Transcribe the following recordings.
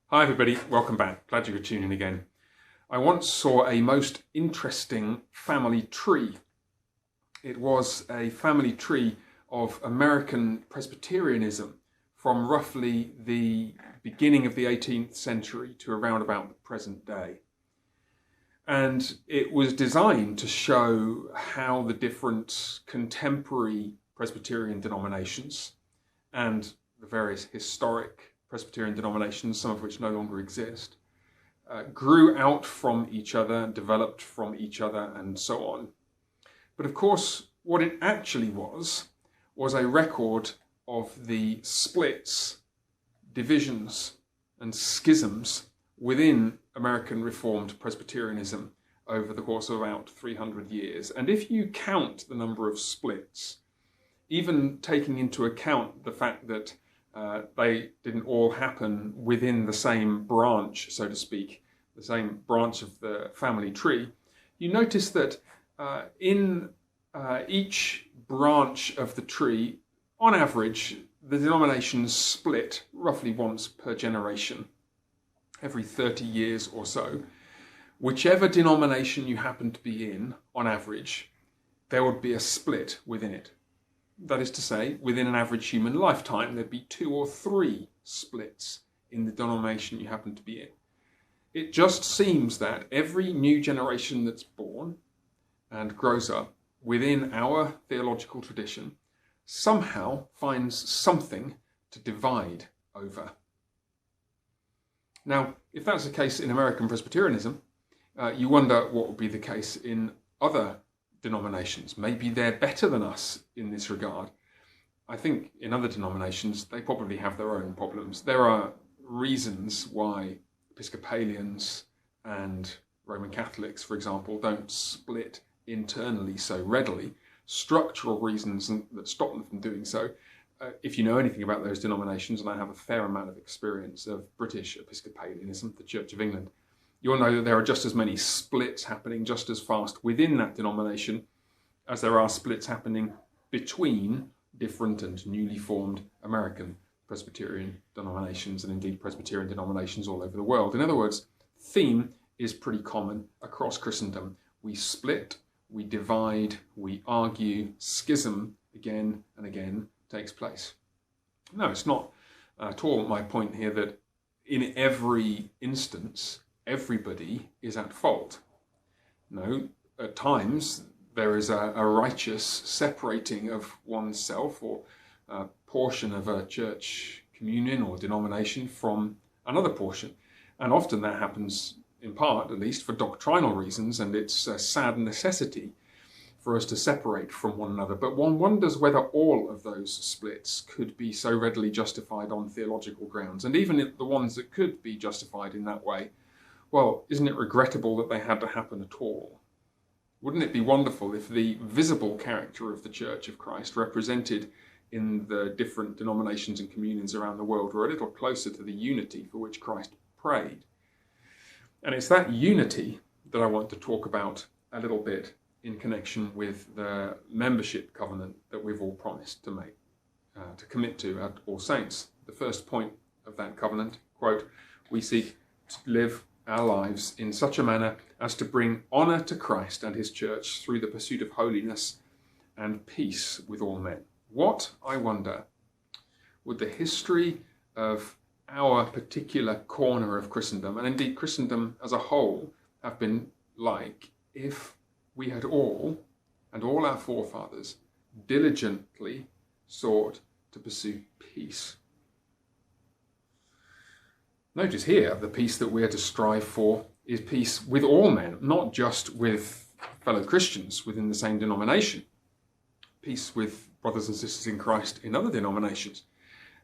Hi everybody, welcome back. Glad you could tune in again. I once saw a most interesting family tree. It was a family tree of American Presbyterianism from roughly the beginning of the 18th century to around about the present day. And it was designed to show how the different contemporary Presbyterian denominations and the various historic Presbyterian denominations, some of which no longer exist, grew out from each other, developed from each other, and so on. But of course, what it actually was a record of the splits, divisions, and schisms within American Reformed Presbyterianism over the course of about 300 years. And if you count the number of splits, even taking into account the fact that they didn't all happen within the same branch, so to speak, the same branch of the family tree, you notice that in each branch of the tree, on average, the denominations split roughly once per generation, every 30 years or so. Whichever denomination you happen to be in, on average, there would be a split within it. That is to say, within an average human lifetime, there'd be 2 or 3 splits in the denomination you happen to be in. It just seems that every new generation that's born and grows up within our theological tradition somehow finds something to divide over. Now, if that's the case in American Presbyterianism, you wonder what would be the case in other denominations. Maybe they're better than us in this regard. I think in other denominations, they probably have their own problems. There are reasons why Episcopalians and Roman Catholics, for example, don't split internally so readily. Structural reasons that stop them from doing so. If you know anything about those denominations, and I have a fair amount of experience of British Episcopalianism, the Church of England, you'll know that there are just as many splits happening just as fast within that denomination as there are splits happening between different and newly formed American Presbyterian denominations, and indeed Presbyterian denominations all over the world. In other words, theme is pretty common across Christendom. We split, we divide, we argue, schism again and again takes place. No, it's not at all my point here that in every instance everybody is at fault. No, at times there is a righteous separating of oneself or a portion of a church communion or denomination from another portion. And often that happens, in part at least, for doctrinal reasons, and it's a sad necessity for us to separate from one another. But one wonders whether all of those splits could be so readily justified on theological grounds. And even the ones that could be justified in that way, well, isn't it regrettable that they had to happen at all? Wouldn't it be wonderful if the visible character of the Church of Christ represented in the different denominations and communions around the world were a little closer to the unity for which Christ prayed? And it's that unity that I want to talk about a little bit in connection with the membership covenant that we've all promised to make, to commit to at All Saints. The first point of that covenant, quote, "We seek to live our lives in such a manner as to bring honour to Christ and his church through the pursuit of holiness and peace with all men." What, I wonder, would the history of our particular corner of Christendom, and indeed Christendom as a whole, have been like if we had all, and all our forefathers, diligently sought to pursue peace? Notice here, the peace that we are to strive for is peace with all men, not just with fellow Christians within the same denomination. Peace with brothers and sisters in Christ in other denominations.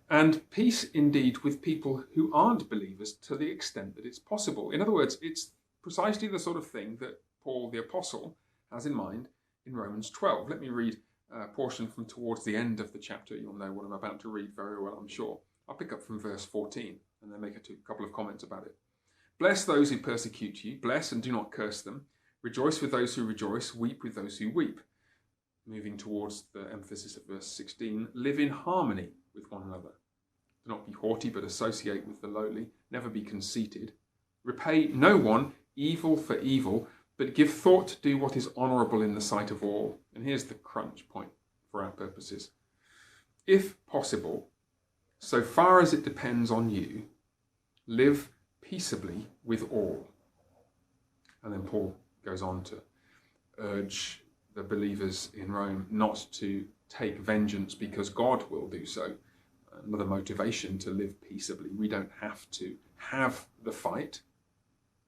And peace indeed with people who aren't believers to the extent that it's possible. In other words, it's precisely the sort of thing that Paul the Apostle has in mind in Romans 12. Let me read a portion from towards the end of the chapter. You'll know what I'm about to read very well, I'm sure. I'll pick up from verse 14 and then make a couple of comments about it. "Bless those who persecute you, bless and do not curse them. Rejoice with those who rejoice, weep with those who weep." Moving towards the emphasis of verse 16, "Live in harmony with one another. Do not be haughty, but associate with the lowly. Never be conceited. Repay no one evil for evil, but give thought to do what is honourable in the sight of all. And here's the crunch point for our purposes. If possible, so far as it depends on you, live peaceably with all. And then Paul goes on to urge the believers in Rome not to take vengeance because God will do so. Another motivation to live peaceably. We don't have to have the fight.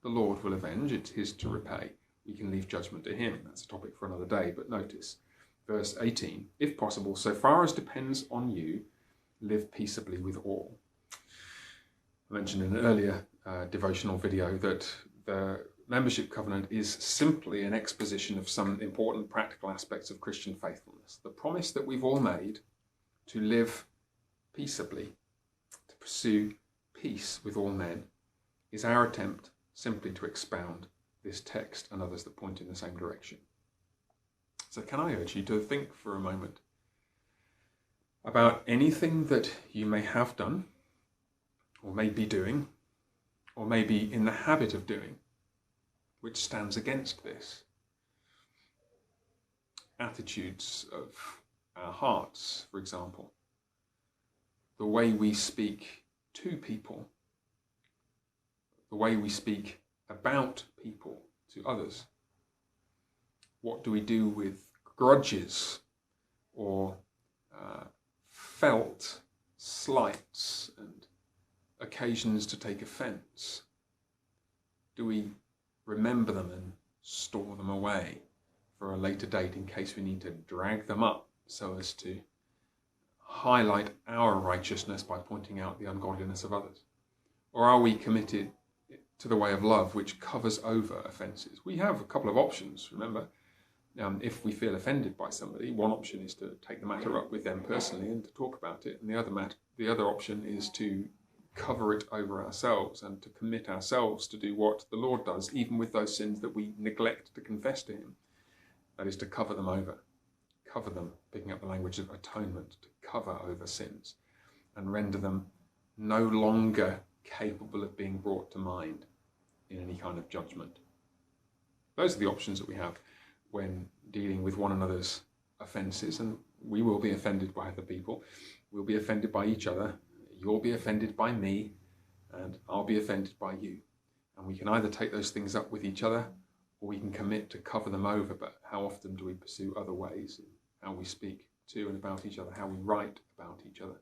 The Lord will avenge. It's his to repay. We can leave judgment to him. That's a topic for another day. But notice, verse 18, if possible, so far as depends on you, live peaceably with all. I mentioned in an earlier devotional video that the membership covenant is simply an exposition of some important practical aspects of Christian faithfulness. The promise that we've all made to live peaceably, to pursue peace with all men, is our attempt simply to expound this text and others that point in the same direction. So can I urge you to think for a moment about anything that you may have done, or may be doing, or may be in the habit of doing, which stands against this. Attitudes of our hearts, for example. The way we speak to people. The way we speak about people to others. What do we do with grudges or felt slights and occasions to take offence? Do we remember them and store them away for a later date in case we need to drag them up so as to highlight our righteousness by pointing out the ungodliness of others? Or are we committed to the way of love which covers over offences? We have a couple of options, remember. If we feel offended by somebody, one option is to take the matter up with them personally and to talk about it, and the other option is to cover it over ourselves and to commit ourselves to do what the Lord does, even with those sins that we neglect to confess to him. That is to cover them over. Cover them, picking up the language of atonement, to cover over sins and render them no longer capable of being brought to mind in any kind of judgment. Those are the options that we have when dealing with one another's offences, and we will be offended by other people. We'll be offended by each other. You'll be offended by me, and I'll be offended by you. And we can either take those things up with each other, or we can commit to cover them over. But how often do we pursue other ways in how we speak to and about each other, how we write about each other?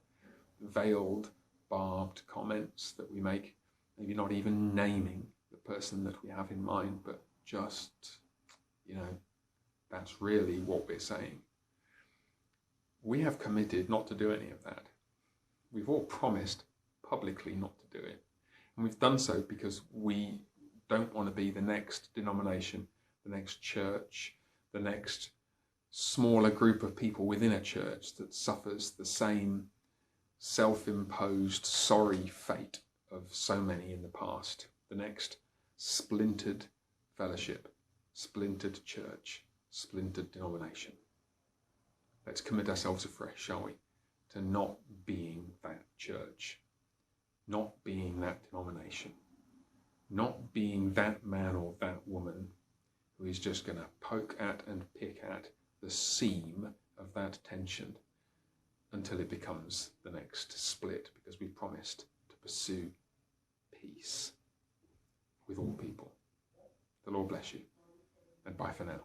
Veiled, barbed comments that we make, maybe not even naming the person that we have in mind, but just, that's really what we're saying. We have committed not to do any of that. We've all promised publicly not to do it. And we've done so because we don't want to be the next denomination, the next church, the next smaller group of people within a church that suffers the same self-imposed sorry fate of so many in the past. The next splintered fellowship, splintered church, splintered denomination. Let's commit ourselves afresh, shall we, to not being that church, not being that denomination, not being that man or that woman who is just going to poke at and pick at the seam of that tension until it becomes the next split, because we promised to pursue peace with all people. The Lord bless you, and bye for now.